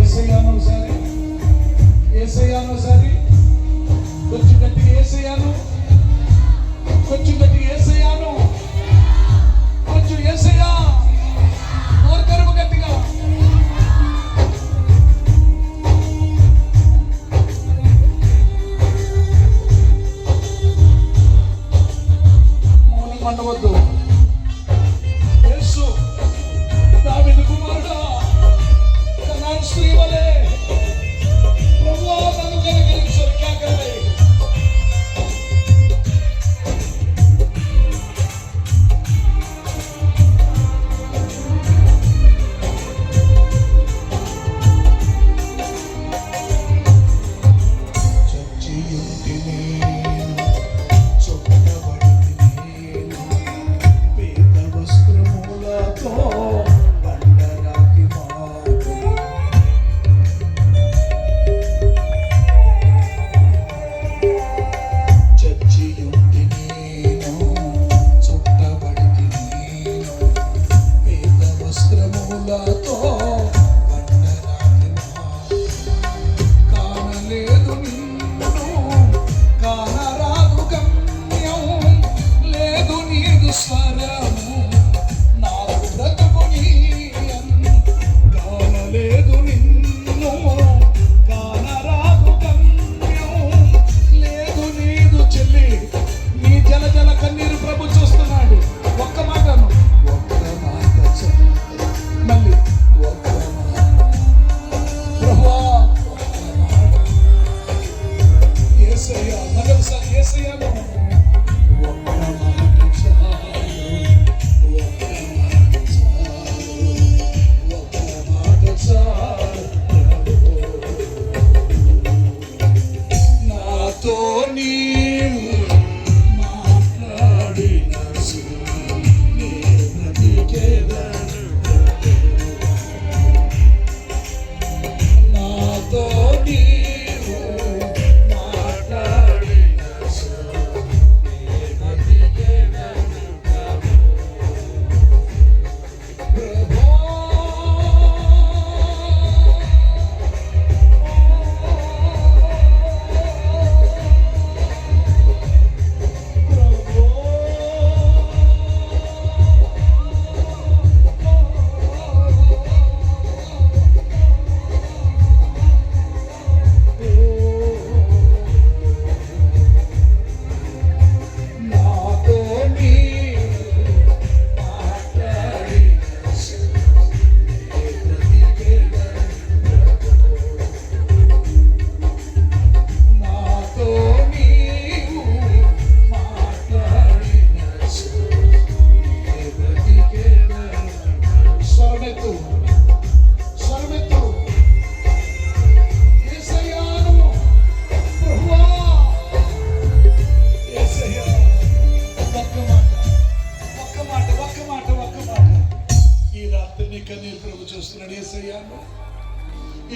ఏసయ్యాను ఒకసారి కొంచెం గట్టిగా ఏసయ్యాను, కొంచెం గట్టిగా ఏసయ్యాను, కొంచెం ఏసయ్యా కోరుకరువు గట్టిగా. మౌనం ఉండవద్దు. యేసు దావీదు కుమారుడా, కనాను స్త్రీ వలె ప్రభువా నన్ను కనికరించు. క్యా కరే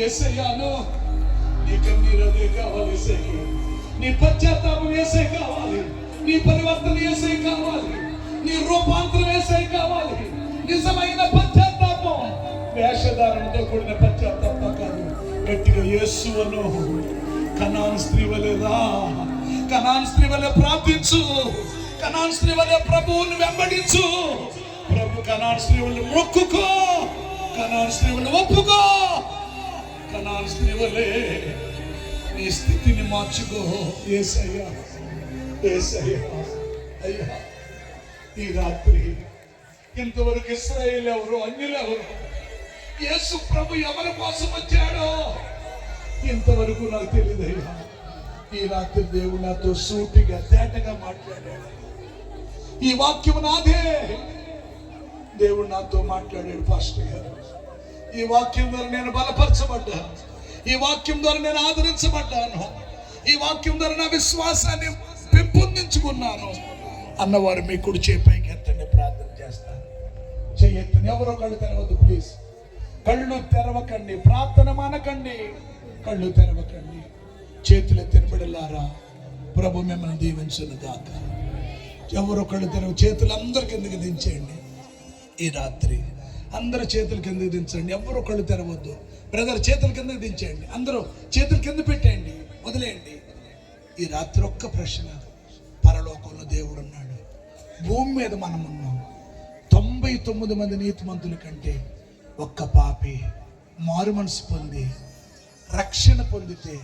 యేసయ్యాను, నీ కన్నీరు అదే కావాలి యేసయ్య, నీ పశ్చాత్తాపం యేసయ్య కావాలి, నీ పరివర్తన యేసయ్య కావాలి, నీ రూపాంతరం యేసయ్య కావాలి. నిజమైన పశ్చాత్తాపం వేషధారణతో కూడిన పశ్చాత్తాపం కాదు. గట్టిగా యేసువను కనాను స్త్రీ వలె రా, కనాను స్త్రీ వలె ప్రార్థించు, కనాను స్త్రీ వలె ప్రభువుని వెంబడించు, ప్రభు కనాను స్త్రీ వలె మొక్కుకో, కనాను స్త్రీ వలె ఒప్పుకో, కనాను స్త్రీ వలె నీ స్థితిని మార్చుకో. యేసయ్యా, యేసయ్యా, అయ్యా ఈ రాత్రి ఇంతవరకు ఇశ్రాయేలు ఎవరు, అన్యులు ఎవరు, యేసు ప్రభు ఎవరి కోసం వచ్చాడో ఇంతవరకు నాకు తెలియదయ్యా. ఈ రాత్రి దేవుడు నాతో సూటిగా తేటగా మాట్లాడాడు. ఈ వాక్యం నాదే, దేవుడు నాతో మాట్లాడాడు. పాస్టర్ గారు, ఈ వాక్యం ద్వారా నేను బలపరచబడ్డాను, ఈ వాక్యం ద్వారా నేను ఆదరించబడ్డాను, ఈ వాక్యం ద్వారా నా విశ్వాసాన్ని పెంపొందించుకున్నాను అన్నవారు మీ కుడి చేపైకి ఎత్తండి, ప్రార్థన చేస్తాను. చెయ్యెత్తని ఎవరో కళ్ళు తెరవద్దు ప్లీజ్, కళ్ళు తెరవకండి, ప్రార్థన మానకండి, కళ్ళు తెరవకండి. చేతులు తినబడలారా, ప్రభు మిమ్మల్ని దీవించును గాక. ఎవరో కళ్ళు తెరవ, చేతులు అందరికి ఎందుకు దించేయండి. ఈ రాత్రి అందరూ చేతులు కిందకి దించండి, ఎవ్వరూ కళ్ళు తెరవద్దు. బ్రదర్ చేతుల కిందకి దించేయండి, అందరూ చేతుల కింద పెట్టేయండి, వదిలేయండి. ఈ రాత్రి ఒక్క ప్రశ్న, పరలోకంలో దేవుడు ఉన్నాడు, భూమి మీద మనం ఉన్నాం. 99 మంది నీతిమంతుల కంటే ఒక్క పాపి మారు మనసు పొంది రక్షణ పొందితే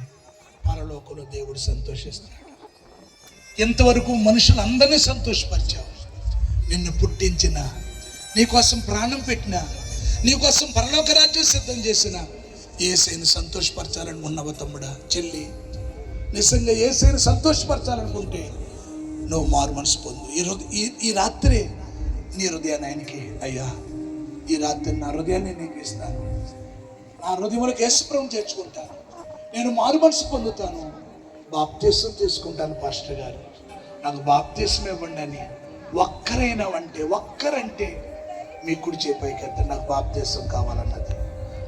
పరలోకంలో దేవుడు సంతోషిస్తాడు. ఇంతవరకు మనుషులందరినీ సంతోషపరిచావు. నిన్ను పుట్టించిన, నీకోసం ప్రాణం పెట్టిన, నీకోసం పరలోక రాజ్యం సిద్ధం చేసిన యేసయ్యను సంతోషపరచాలని ఉన్నావు తమ్ముడా, చెల్లి. నిజంగా యేసయ్యను సంతోషపరచాలనుకుంటే నువ్వు మారు మనసు పొందు. ఈ రాత్రి నీ హృదయాన్ని ఆయనకి, అయ్యా ఈ రాత్రి నా హృదయాన్ని నీకు ఇస్తాను, నా హృదయంలోకి యేసుప్రభువుని చేర్చుకుంటాను, నేను మారు మనసు పొందుతాను, బాప్తిసం తీసుకుంటాను పాస్టర్ గారు, నాకు బాప్తిసం ఇవ్వండి అని ఒక్కరంటే మీ కుడి చేయి పైకెత్త, నాకు బాప్తిసం కావాలన్నది,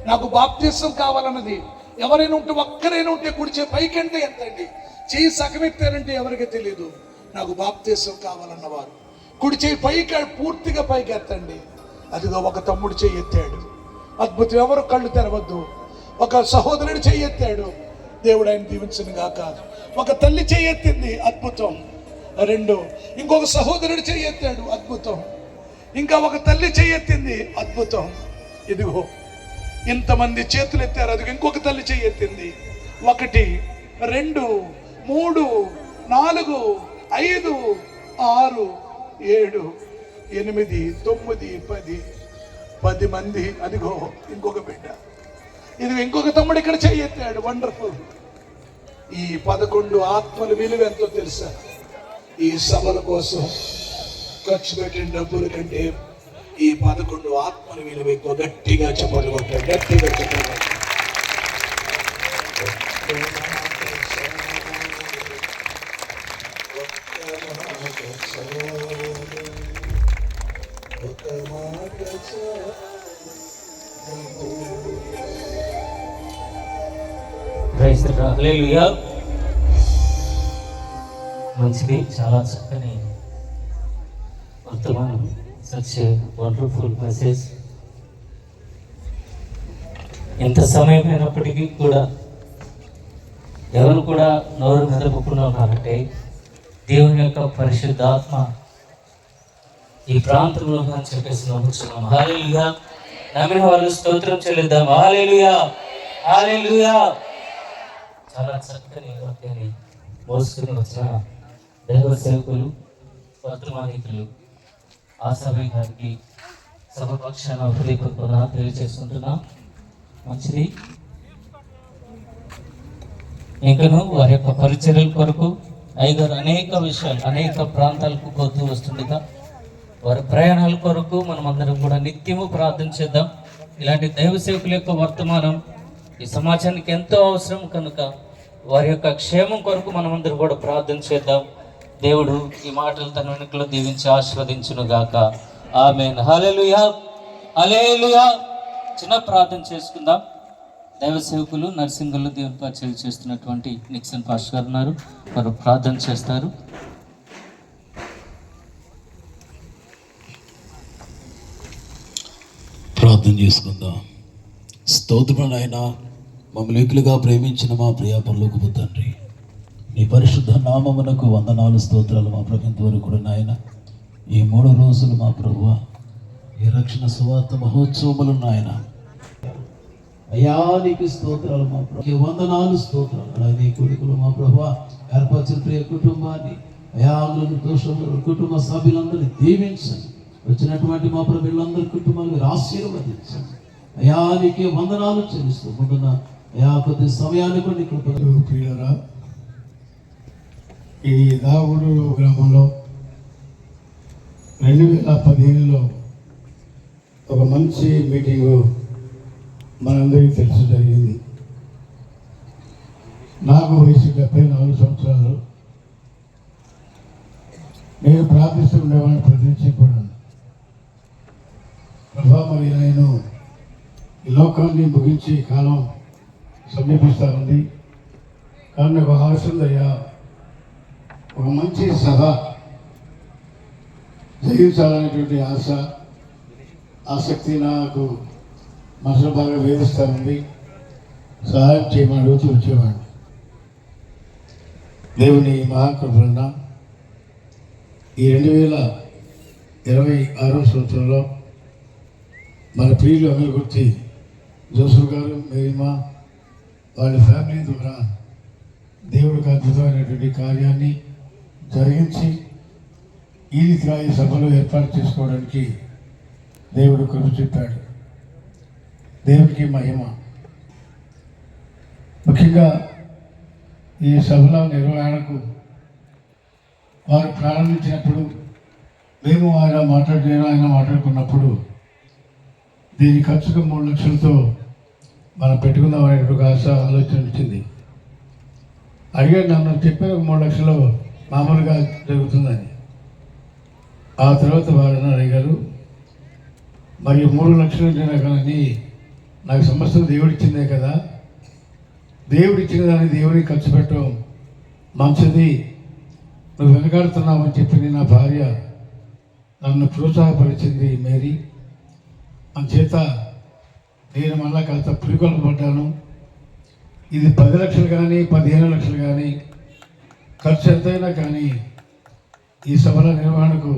నాకు బాప్తిసం కావాలన్నది ఎవరైనా ఉంటే, ఒక్కరైనా ఉంటే కుడి చేయి పైకంటే ఎంతండి, చేయి సగమెత్తారంటే ఎవరికి తెలియదు. నాకు బాప్తిసం కావాలన్నవారు కుడి చేయి పైకి, పూర్తిగా పైకి ఎత్తండి. అదిగో ఒక తమ్ముడు చెయ్యి ఎత్తాడు, అద్భుతం. ఎవరు కళ్ళు తెరవద్దు. ఒక సహోదరుడు చెయ్యి ఎత్తాడు, దేవుడు ఆయన దీవించను గాక. ఒక తల్లి చెయ్యి ఎత్తింది, అద్భుతం. 2 ఇంకొక సహోదరుడు చెయ్యి ఎత్తాడు, అద్భుతం. ఇంకా ఒక తల్లి చెయ్యి ఎత్తింది, అద్భుతం. ఇదిగో ఇంతమంది చేతులు ఎత్తారు, అదిగో ఇంకొక తల్లి చెయ్యి ఎత్తింది. 1 2 3 4 5 6 7 8 9 10 మంది. అదిగో ఇంకొక బిడ్డ, ఇది ఇంకొక తమ్ముడు ఇక్కడ చెయ్యి ఎత్తాడు. వండర్ఫుల్. ఈ 11 ఆత్మల విలువ ఎంతో తెలుసా? ఈ సభల కోసం ఖర్చు పెట్టిన డబ్బుల కంటే ఈ 11 ఆత్మల విలువ ఎక్కువ. గట్టిగా చెప్పలు కొట్టాడు, గట్టిగా చెప్పలు కొట్టాడు. హల్లెలూయా. మంచిది, చాలా చక్కని వర్తమానం. Such a wonderful message. ఎంత సమయం అయినప్పటికీ కూడా ఎవరు కూడా నోరు మెదపకుండా ఉన్నారంటే దేవుని యొక్క పరిశుద్ధాత్మ ఈ ప్రాంతంలో అని చెప్పేసి నమ్ముతున్నాం. హల్లెలూయా. నమ్మిన వాళ్ళు స్తోత్రం చెల్లిద్దాం. హల్లెలూయా, హల్లెలూయా. చాలా చక్కని వాక్యాన్ని మోసుకుని వచ్చిన దైవ సేవకులు, వర్తమానికులు ఆసభ గారికి సభపక్షాన హృదయపూర్వక తెలియజేసుకుంటున్నా. మంచిది. ఇంకను వారి యొక్క పరిచర్యల కొరకు అయ్యగారు అనేక విషయాలు, అనేక ప్రాంతాలకు పోతూ వస్తుండగా వారి ప్రయాణాల కొరకు మనం అందరం కూడా నిత్యము ప్రార్థన చేద్దాం. ఇలాంటి దైవ సేవకుల యొక్క వర్తమానం ఈ సమాజానికి ఎంతో అవసరం కనుక వారి యొక్క క్షేమం కొరకు మనం అందరం కూడా ప్రార్థన చేద్దాం. దేవుడు ఈ మాటలు తన వెనుకలో దీవించి ఆశీర్వదించును గాక. ఆమేన్. హల్లెలూయా, హల్లెలూయా. చిన్న ప్రార్థన చేసుకుందాం. దైవ సేవకులు నర్సింగల్లో దేవుని పరిచయం చేస్తున్నటువంటి నిక్సన్ పాస్టర్ గారు ఉన్నారు, వారు ప్రార్థన చేస్తారు. ప్రార్థన చేసుకుందాం. స్తోత్రం నాయనా, మమ్మల్ని ఎక్కులుగా ప్రేమించిన మా ప్రియ పరలోకపు తండ్రి, నీ పరిశుద్ధ నామమునకు వందనాలు, స్తోత్రాలు మా ప్రభుత్వ వరకు కూడా నాయన. ఈ 3 రోజులు మా ప్రభువా ఈ రక్షణ సువార్త మహోత్సవములు నాయన, అయ్యా నీకు స్తోత్రాలు మా ప్రభు, వందనాలు, స్తోత్రాలు. అలాగే కొడుకులు మా ప్రభువా ఏర్పరిచిన ప్రియ కుటుంబాన్ని, అయా దోషములు కుటుంబ సభ్యులందరినీ దీవించండి. వచ్చినటువంటి మా ప్రభులందరి కుటుంబాలు మీరు ఆశీర్వదించండి. అయా నీకే వందనాలు చెల్లిస్తూ ఉంటున్న అయా కొద్ది సమయాన్ని కూడా నీకు ప్రియులరా, ఈ దావుడు గ్రామంలో 2015లో ఒక మంచి మీటింగు మనందరికీ తెలిసి జరిగింది. నాకు వయసు 74 సంవత్సరాలు. నేను ప్రార్థిస్తూ ఉండేవాడిని ప్రతి నుంచి కూడా. ప్రభా, మరి నేను ఈ లోకాన్ని ముగించి కాలం సమీపిస్తానండి, కానీ నాకు ఆశ ఉందయ్యా, ఒక మంచి సభ జయించాలనేటువంటి ఆశ, ఆసక్తి నాకు మనసులో బాగా వేధిస్తూ ఉంది. సహాయం చేయమని అడుగుతూ వచ్చేవాడిని. దేవుని మహాకృపణ ఈ 2026 సంవత్సరంలో మన ప్రియులు అమలుగుర్తి జోసఫ్ గారు, మేరీమా వాళ్ళ ఫ్యామిలీ ద్వారా దేవుడికి అద్భుతమైనటువంటి కార్యాన్ని జరిగించి ఈ రీతిగా ఈ సభలో ఏర్పాటు చేసుకోవడానికి దేవుడు కృప చూపాడు. దేవుడికి మహిమ. ముఖ్యంగా ఈ సభల నిర్వహణకు వారు ప్రారంభించినప్పుడు మేము ఆయన మాట్లాడుకున్నప్పుడు దీని ఖర్చుకు 3 లక్షలతో మనం పెట్టుకుందాం అనేటువంటి ఆలోచన వచ్చింది. అడిగాడు నన్ను, చెప్పారు 3 లక్షలు మామూలుగా జరుగుతుందని. ఆ తర్వాత వారిని అడిగారు, మరి 3 లక్షలు కానీ నాకు సమస్తం దేవుడిచ్చిందే కదా, దేవుడిచ్చిన దాన్ని దేవుడికి ఖర్చు పెట్టడం మంచిది, నువ్వు వెనకాడుతున్నావని చెప్పి నా భార్య నన్ను ప్రోత్సాహపరిచింది మేరీ. అందుచేత నేను మళ్ళా కాస్త పులికొల్పబడ్డాను. ఇది 10 లక్షలు కానీ 15 లక్షలు కానీ ఖర్చు ఎంతైనా కానీ ఈ సభల నిర్వహణకు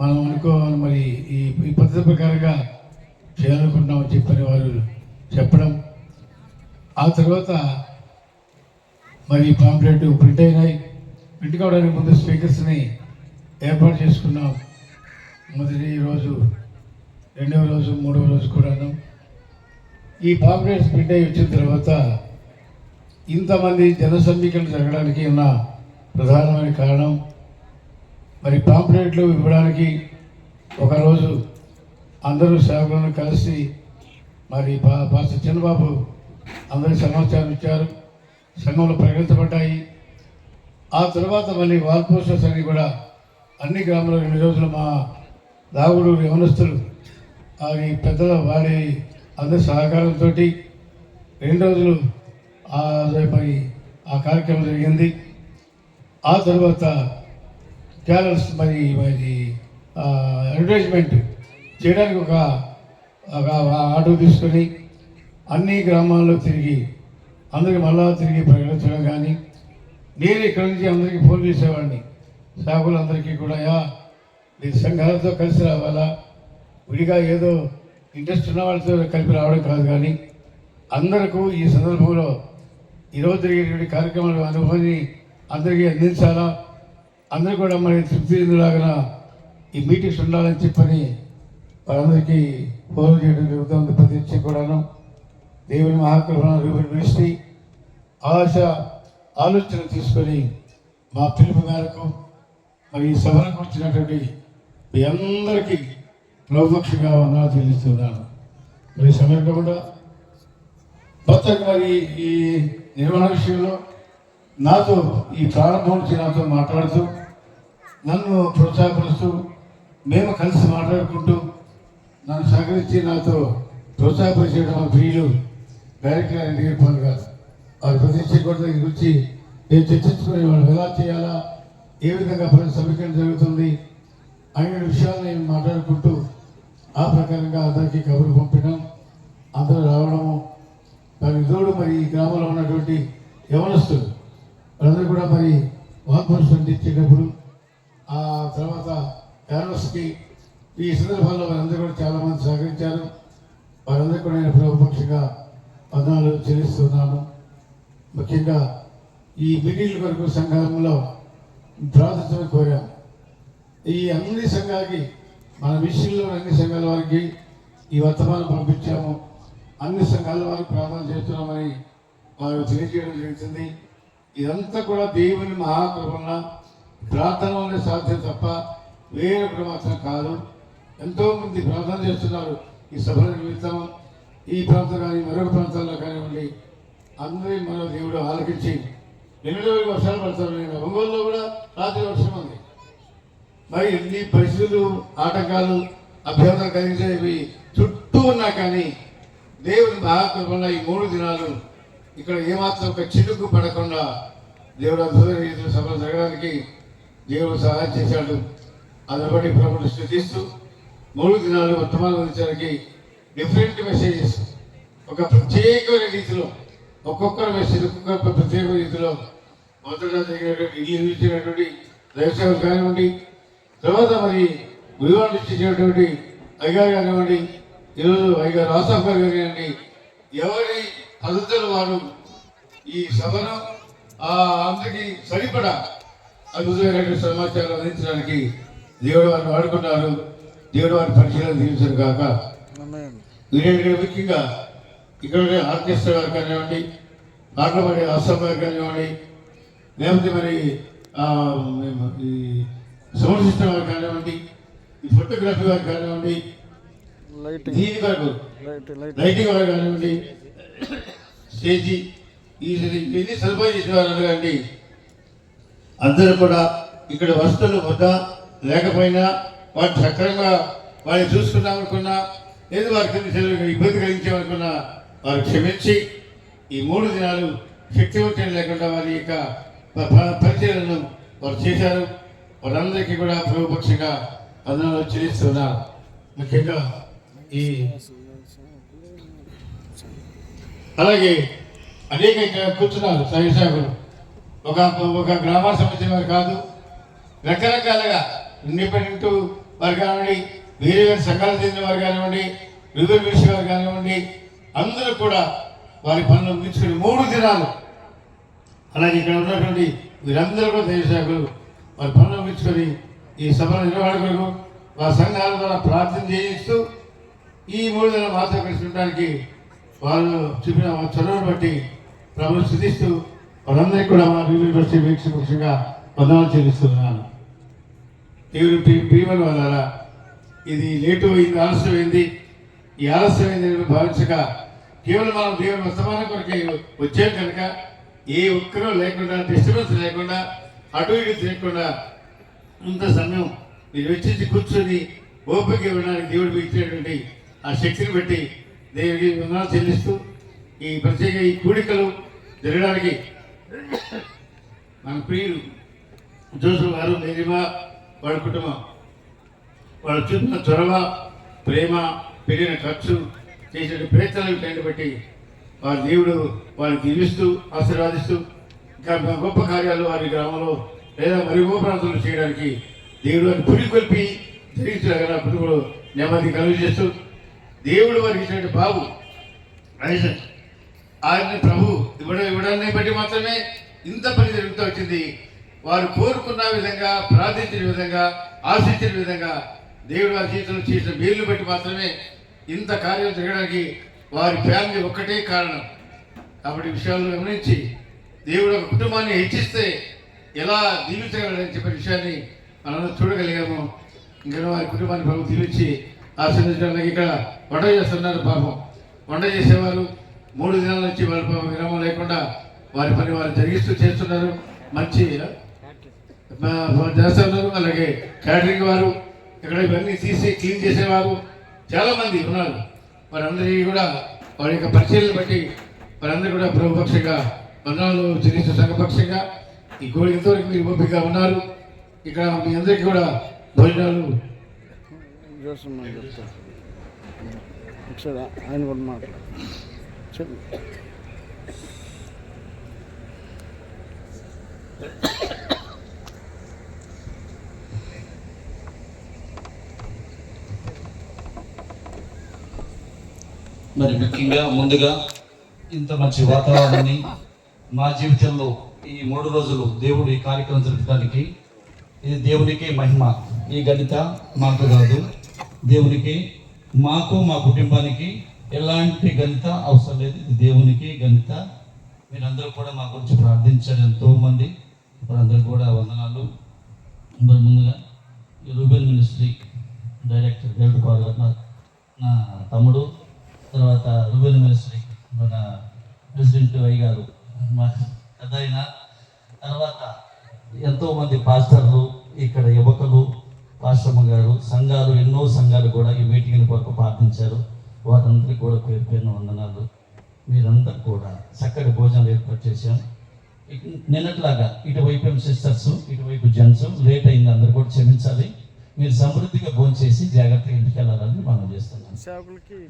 మనం అనుకోవాలి, మరి ఈ పద్ధతి ప్రకారంగా చేయాలనుకుంటున్నామని చెప్పని వారు చెప్పడం. ఆ తర్వాత మరి పాంప్లెట్ ప్రింట్ అయినాయి. ప్రింట్ కావడానికి ముందు స్పీకర్స్ని ఏర్పాటు చేసుకున్నాం. మొదటి రోజు, 2వ రోజు, 3వ రోజు కూడాను. ఈ పాంప్లెట్స్ ప్రింట్ అయి వచ్చిన తర్వాత ఇంతమంది జన సమీకరణ జరగడానికి ఉన్న ప్రధానమైన కారణం, మరి పాంప్లెట్లు ఇవ్వడానికి ఒకరోజు అందరూ సేవకులను కలిసి మరి పాస్టర్ చిన్నబాబు అందరికి సమాచారం ఇచ్చారు. సంఘంలో ప్రకటించబడ్డాయి. ఆ తర్వాత మళ్ళీ వాల్ పోస్టర్స్ అన్ని కూడా అన్ని గ్రామాల్లో 2 రోజులు మా దాగుడు యవనస్తులు అది పెద్దల వాడి అందరి సహకారంతో 2 రోజులు మరి ఆ కార్యక్రమం జరిగింది. ఆ తర్వాత క్యారల్స్ మరి అడ్వర్టైజ్మెంట్ చేయడానికి ఒక ఆటో తీసుకొని అన్ని గ్రామాల్లో తిరిగి అందరికి మళ్ళా తిరిగి ప్రకటించడం కానీ, నేను ఇక్కడ నుంచి అందరికీ ఫోన్ చేసేవాడిని, సేవకులందరికీ కూడా, మీ సంఘాలతో కలిసి రావాలా, విడిగా ఏదో ఇంట్రెస్ట్ ఉన్న వాళ్ళతో కలిపి రావడం కాదు, కానీ అందరికీ ఈ సందర్భంలో ఈరోజు జరిగేటువంటి కార్యక్రమాల అనుభవాన్ని అందరికీ అందించాలా, అందరూ కూడా మరి తృప్తి చెందేలాగా ఈ మీటింగ్స్ ఉండాలని చెప్పని వారందరికీ ఫోన్ చేయడం జరుగుతుంది. ప్రతి నుంచి కూడాను దేవుని మహాకృపణ మినిస్ట్రీ ఆలోచన తీసుకొని మా పిలుపు మేరకు మరి ఈ సభలకు వచ్చినటువంటి మీ అందరికీ ప్రభుపక్షంగా వందనాలు చెల్లిస్తున్నాను. మరి సమయం కూడా మొత్తం మరి ఈ నిర్వహణ విషయంలో నాతో ఈ ప్రారంభం నుంచి నాతో మాట్లాడుతూ నన్ను ప్రోత్సాహపరుస్తూ మేము కలిసి మాట్లాడుకుంటూ నన్ను సహకరించి నాతో ప్రోత్సాహపరిచేయడం మా ప్రియులు డైరెక్టర్ అండ్ డిపాల్ గారు వారి ప్రతిష్ట కూడా దీని గురించి నేను చర్చించుకుని వాళ్ళు ఎలా చేయాలా, ఏ విధంగా ప్రజల సమీకరణ జరుగుతుంది అనే విషయాలు నేను మాట్లాడుకుంటూ ఆ ప్రకారంగా అందరికీ కబుర్లు పంపడం, అందరూ రావడము. దానికి తోడు మరి ఈ గ్రామంలో ఉన్నటువంటి యవనస్తులు వాళ్ళందరూ కూడా మరి వాగ్పరుషులు ఇచ్చేటప్పుడు ఆ తర్వాత క్యాన్వస్కి ఈ సందర్భాల్లో వారందరూ కూడా చాలామంది సహకరించారు. వారందరూ కూడా నేను ప్రభుపక్షంగా వందనాలు చెల్లిస్తున్నాను. ముఖ్యంగా ఈ మిడిల్ వరకు సంఘంలో ప్రార్థన కోరాం. ఈ అన్ని సంఘాలకి మన విషయంలో అన్ని సంఘాల వారికి ఈ వర్తమానం పంపించాము. అన్ని సంఘాల వారికి ప్రార్థన చేస్తున్నామని వారు తెలియజేయడం జరుగుతుంది. ఇదంతా కూడా దేవుని మహాకృపణ ప్రార్థన అనే సాధ్యం తప్ప వేరొకటి మాత్రం కాదు. ఎంతోమంది ప్రార్థన చేస్తున్నారు ఈ సభల నిమిత్తం, ఈ ప్రాంతం కానీ మరొక ప్రాంతాల్లో కానివ్వండి. అందరి మన దేవుడు ఆలకించి 2 రోజులు వర్షాలు పడతారు. ఒంగోలులో కూడా రాత్రి వర్షం ఉంది. మరి ఎన్ని పరిస్థితులు, ఆటంకాలు, అభ్యంతరం కలిగించేవి చుట్టూ ఉన్నా కానీ దేవుని మహాకృపణ ఈ 3 దినాలు ఇక్కడ ఏమాత్రం ఒక చినుకు పడకుండా దేవుడు అద్భుత రీతిలో సభలు జరగడానికి దేవుడు సహాయం చేశాడు. అందులో బట్టి ప్రభుత్వం స్థుతిస్తూ 3 దినాలు వర్తమానం అందించడానికి డిఫరెంట్ మెసేజెస్ ఒక ప్రత్యేకమైన రీతిలో ఒక్కొక్కరు మెసేజ్ ఒక్కొక్క ప్రత్యేక రీతిలో మొదట జరిగినటువంటి ఇల్లు ఇచ్చినటువంటి దైవసేవలు కానివ్వండి, తర్వాత మరి గురువాళ్ళు ఇచ్చినటువంటి అయ్యగారు కానివ్వండి, ఈరోజు అయ్యగారు ఆసాఫ్ గారు కానివ్వండి, ఎవరి పద్ధతులు వారు ఈ సభను అందరికీ సరిపడా అద్భుతమైనటువంటి సమాచారం అందించడానికి దేవుడు వారిని వాడుకున్నారు. దేవుడు వారి పరిశీలన దీవించారు కాక వీళ్ళ ముఖ్యంగా ఇక్కడ ఆర్కెస్ట్రా గారు కానివ్వండి, పాటలు పాడే ఆసాఫ్ గారు కానివ్వండి, లేకపోతే మరి ఈ సౌండ్ సిస్టమ్ వారు కానివ్వండి, ఈ ఫోటోగ్రఫీ వారు కానివ్వండి, దీని వరకు లైటింగ్ వారు కానివ్వండి, స్టేజీ ఇవన్నీ సదుపాయం చేసిన వారు అనగాండి అందరూ కూడా ఇక్కడ వస్తువులు వద్ద లేకపోయినా వాటి సక్రమంగా వారిని చూసుకున్నామనుకున్నా లేదు వారికి ఇబ్బంది కలిగించామనుకున్నా వారు క్షమించి ఈ 3 దినాలు శక్తివంతం లేకుండా వారి యొక్క పరిచయాలను వారు చేశారు. వారందరికీ కూడా ప్రభుపక్షంగా వందనాలు చెల్లిస్తున్నారు. ముఖ్యంగా ఈ అలాగే అనేక కూర్చున్నారు సైనికులు ఒక గ్రామానికి సంబంధించిన వారు కాదు, రకరకాలుగా ఇండిపెండెంట్ వారు కానివ్వండి, వేరే వేరే సంఘాలకు చెందిన వారు కానివ్వండి, రిజర్వ్ మినిస్ట్రీ వారు కానివ్వండి, అందరూ కూడా వారి పనులు ముగించుకుని 3 దినాలు అలాగే ఇక్కడ ఉన్నటువంటి వీరందరూ కూడా దైవసేవకులు వారి పనులు ముగించుకొని ఈ సభను నిర్వహణకు వారి సంఘాల ద్వారా ప్రార్థన చేయిస్తూ ఈ 3 దినాలు మాత్రం కలిసి ఉండడానికి వాళ్ళు చూపిన చొరవను బట్టి ప్రభుత్వం స్థుతిస్తూ వారందరికీ కూడా మా యూనివర్సిటీ వీక్షకులుగా వందనాలు చెల్లిస్తున్నాను. దేవుడు ప్రియమైన వాళ్ళారా, ఇది లేటు అయింది, ఆలస్యమైంది. ఈ ఆలస్యమైందని భావించక కేవలం మనం దేవుని వర్తమానం కొరకే వచ్చాం కనుక ఏ ఒక్కరూ లేకుండా డిస్టర్బెన్స్ లేకుండా అటు ఇటు తిరగకుండా ఇంత సమయం మీరు వెచ్చించి కూర్చొని ఓపిక ఇవ్వడానికి దేవుడు మీకు ఇచ్చినటువంటి ఆ శక్తిని బట్టి దేవుడికి వందనాలు చెల్లిస్తూ ఈ ప్రత్యేక ఈ కూడికలు జరగడానికి మన ప్రియులు జోసఫ్ గారు, నీలిమా, వాడి కుటుంబం వాళ్ళు చూపిన చొరవ, ప్రేమ, పెరిగిన ఖర్చు, చేసిన ప్రయత్నాలు బట్టి వారి దేవుడు వారిని దీవిస్తూ ఆశీర్వాదిస్తూ ఇంకా గొప్ప కార్యాలు వారి గ్రామంలో లేదా మరి గొప్ప ప్రాంతంలో చేయడానికి దేవుడు వారిని పురికొల్పి జరిగించగల కుటుంబంలో నెమ్మది కలుగజేస్తూ దేవుడు వారికి ఇచ్చినటువంటి బాబు ఆయన ప్రభు ఇవ్వడాన్ని బట్టి మాత్రమే ఇంత పని జరుగుతూ వచ్చింది. వారు కోరుకున్న విధంగా, ప్రార్థించిన విధంగా, ఆశించిన విధంగా దేవుడు వారి జీవితంలో చేసిన మేలు బట్టి మాత్రమే ఇంత కార్యం జరగడానికి వారి ఫ్యామిలీ ఒక్కటే కారణం. కాబట్టి విషయాలను గమనించి దేవుడు ఒక కుటుంబాన్ని హెచ్చిస్తే ఎలా దీవించగలడని చెప్పే విషయాన్ని మనం చూడగలిగాము. ఇంకా వారి కుటుంబాన్ని ప్రభు దీవించి ఆశీర్వదించడానికి ఇక్కడ వంట చేస్తున్నారు. పాపం వంట చేసేవారు 3 దినాల నుంచి వాళ్ళ విరామం లేకుండా వారి పని వారు జరిగిస్తూ చేస్తున్నారు. మంచి చేస్తున్నారు. అలాగే క్యాటరింగ్ వారు ఇక్కడ ఇవన్నీ తీసి క్లీన్ చేసేవారు చాలామంది ఉన్నారు. వారందరికీ కూడా వారి యొక్క పరిచయాలను బట్టి వారందరూ కూడా ప్రభుపక్షంగా వందనాలు చెల్లించిన సంఘపక్షంగా ఈ కోడి ఎంతవరకు మీరు ఓపికగా ఉన్నారు. ఇక్కడ మీ అందరికీ కూడా భోజనాలు ఆయన కూడా మాట్లాడు. మరి ముఖ్యంగా ముందుగా ఇంత మంచి వాతావరణాన్ని మా జీవితంలో ఈ 3 రోజులు దేవుడు ఈ కార్యక్రమం జరపడానికి ఇది దేవునికి మహిమ. ఈ ఘనత మాకు కాదు, దేవునికి, మాకు, మా కుటుంబానికి ఎలాంటి ఘనత అవసరం లేదు. ఇది దేవునికి ఘనత. మీరందరూ కూడా మా గురించి ప్రార్థించారు ఎంతోమంది. వారందరూ కూడా వందనాలు. మరి ముందుగా ఈ రూబెన్ మినిస్ట్రీ డైరెక్టర్ దేవుడు గారు నా తమ్ముడు, తర్వాత రూబెన్ మినిస్ట్రీ మన ప్రెసిడెంట్ అయ్య గారు మా పెద్ద అయిన, తర్వాత ఎంతోమంది పాస్టర్లు, ఇక్కడ యువకులు, పాస్టమ్మ గారు, సంఘాలు, ఎన్నో సంఘాలు కూడా ఈ మీటింగ్ల కొరకు ప్రార్థించారు. వారందరికీ కూడా పేరు పేరున వందనాలు. మీరంతా కూడా చక్కటి భోజనాలు ఏర్పాటు చేశాం. నిన్నట్లాగా ఇటువైపు సిస్టర్స్, ఇటువైపు జెంట్స్ లేట్ అయింది, అందరు కూడా క్షమించాలి. మీరు సమృద్ధిగా భోంచేసి జాగ్రత్తగా ఇంటికి వెళ్ళాలని మనం చేస్తున్నాం.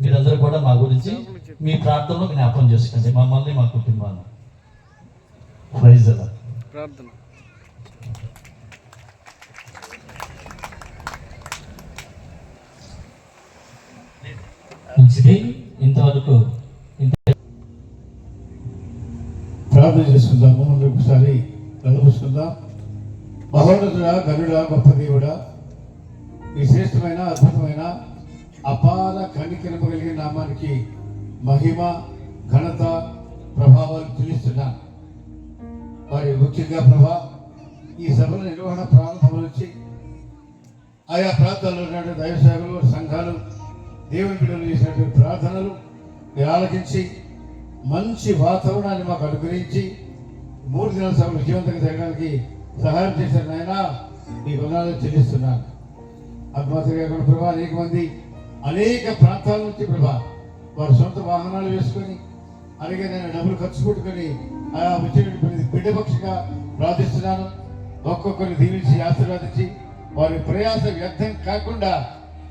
మీరందరూ కూడా మా గురించి మీ ప్రార్థనలో జ్ఞాపకం చేసుకోండి, మమ్మల్ని మా కుటుంబాన్ని. Praise the lord. ప్రార్థన. మంచిది. ఇంతవరకు ప్రార్థన చేసుకుందాము. ఒకసారి కలుపుకుందాం. మహోన్నతుడా, గరుడా, గొప్ప దేవుడా, ఈ శ్రేష్టమైన అద్భుతమైన అపార కనికరము కలిగిన నామానికి మహిమ, ఘనత, ప్రభావాలు చెల్లిస్తున్నాను. వారి ముఖ్యంగా ప్రభా ఈ సభల నిర్వహణ ప్రారంభం నుంచి ఆయా ప్రాంతాల్లో ఉన్నటువంటి దైవ సేవలు, సంఘాలు, దేవుని బిడ్డలు చేసినటువంటి ప్రార్థనలు ఆలకించి మంచి వాతావరణాన్ని మాకు అనుగ్రహించి 3 దినాల సభలు విజయవంతంగా జరగడానికి సహాయం చేశారు నాయన. ఈ వందనాలు చెల్లిస్తున్నాను. ఆత్మహత్య ప్రభా అనేక మంది అనేక ప్రాంతాల నుంచి ప్రభా వారి సొంత వాహనాలు వేసుకొని అలాగే నేను డబ్బులు ఖర్చు పెట్టుకొని ఆయా వచ్చినటువంటి బిడ్డపక్షంగా ప్రార్థిస్తున్నాను. ఒక్కొక్కరిని దీవించి ఆశీర్వాదించి వారి ప్రయాస వ్యర్థం కాకుండా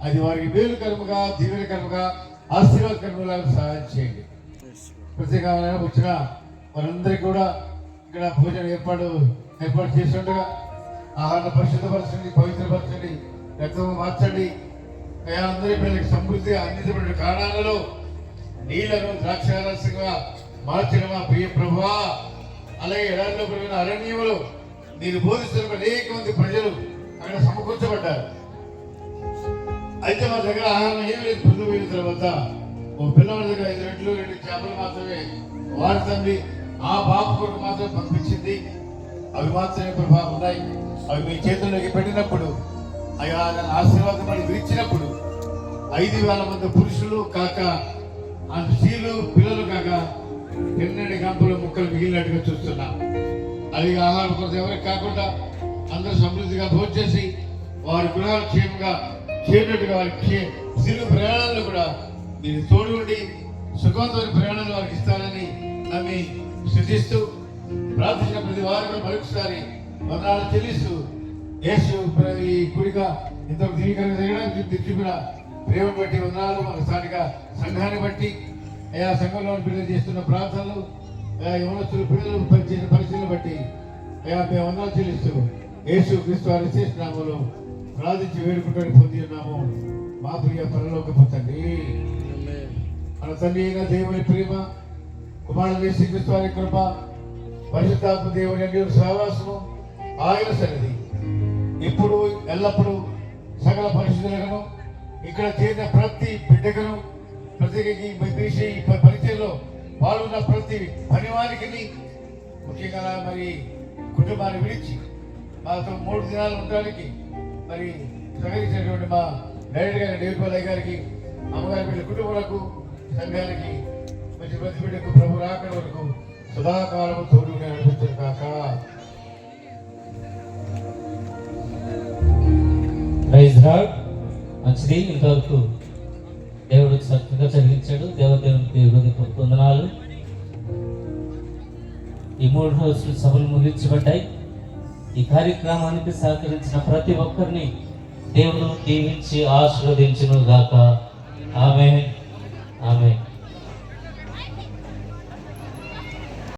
అది వారికి మేలుకరముగా, దీవెనకరముగా, ఆశీర్వాదకరముగా సహాయం చేయండి. ప్రత్యేకంగా వచ్చిన వారందరికీ కూడా ఇక్కడ భోజనం ఏర్పాటు చేస్తుండగా ఆహారం పరిశుద్ధపరచండి, పవిత్రపరచండి, రక్తము మార్చండి. అందరి పిల్లలకి సమృద్ధిగా అందించబడిన కారణాలలో నీళ్లను ద్రాక్షారసంగా మార్చిన మా ప్రియ ప్రభువా, అలాగే ఎడారిలో పెరిగిన అరణ్యములు మీరు బోధిస్తున్న అనేక మంది ప్రజలు అక్కడ సమకూర్చబడ్డారు. అయితే మా దగ్గర ఆహారం ఏమి లేదు. పొద్దు పోయిన తర్వాత ఓ పిల్లవాడి దగ్గర 5 రెట్లు 2 చేపలు మాత్రమే వారి తండ్రి ఆ బాబు కొరకు మాత్రమే పంపించింది. అవి మాత్రమే ప్రభావం ఉన్నాయి. అవి మీ చేతుల్లోకి పెట్టినప్పుడు అయ్యా నన్ను ఆశీర్వాదం పడి విరిచినప్పుడు 5,000 మంది పురుషులు కాక స్త్రీలు, పిల్లలు కాక 12 గంపల ముక్కలు మిగిలినట్టుగా చూస్తున్నా. అది ఆహారం కొరత ఎవరికి కాకుండా అందరూ సమృద్ధిగా భోంచేసి వారి గృహాలు క్షేమంగా చేరినట్టుగా వారి సిరు ప్రయాణాలను కూడా మీరు తోడుండి సుఖవంతమైన ప్రయాణాలు వారికి ఇస్తారని నమ్మి స్తుతిస్తూ ప్రార్థించిన ప్రతి వారు మరొకసారి వందనాలు చెల్లిస్తూ యేసు ఈ కుడిగా ఇంతకు దీవికరణ జరగడానికి చూపిన ప్రేమను బట్టి వందనాలు. మన స్థానిక సంఘాన్ని బట్టి అయా సంఘంలో పిల్లలు చేస్తున్న ప్రార్థనలు, యవనస్తులు పిల్లలు పనిచేసిన పరిస్థితులను బట్టి అయా మేము వందనాలు చెల్లిస్తూ యేసు క్రీస్తు వారి చేస్తున్నాములు ప్రార్థించి వేడుకుంటూ పొంది ఉన్నాము. మా ప్రియ పరలోకపు తండ్రి, మన తండ్రి అయిన దేవుని ప్రేమ, కుమారుడు యేసు క్రీస్తు వారి కృప, పరిశుద్ధాత్మ దేవుని అన్ని సహవాసము, ఆయన సన్నిధి ఇప్పుడు ఎల్లప్పుడూ సకల పరిశుద్ధులను ఇక్కడ చేరిన ప్రతి బిడ్డకును, ప్రతి పరిచయంలో పాల్గొన్న ప్రతి పనివారికి, ముఖ్యంగా మరి కుటుంబాన్ని విడిచి మాతో 3 దినాలు ఉండడానికి మరి సహకరించినటువంటి మా డైరెక్టర్ గారి డేవిడ్ గారికి, అమ్మగారి బిడ్డ కుటుంబాలకు, సంఘానికి, మంచి ప్రతి బిడ్డకు ప్రభు రాకడ వరకు సదాకాలము తోడుగా నడిపించారు కాక. Praise lord. మంచిది. ఇంతవరకు దేవుడు చక్కగా చదివించాడు. దేవదేవునికి హృదయపూర్వక వందనాలు. ఈ 3 రోజులు సభలు ముగించబడ్డాయి. ఈ కార్యక్రమానికి సహకరించిన ప్రతి ఒక్కరిని దేవుడు దీవించి ఆశీర్వదించును గాక. ఆమేన్, ఆమేన్.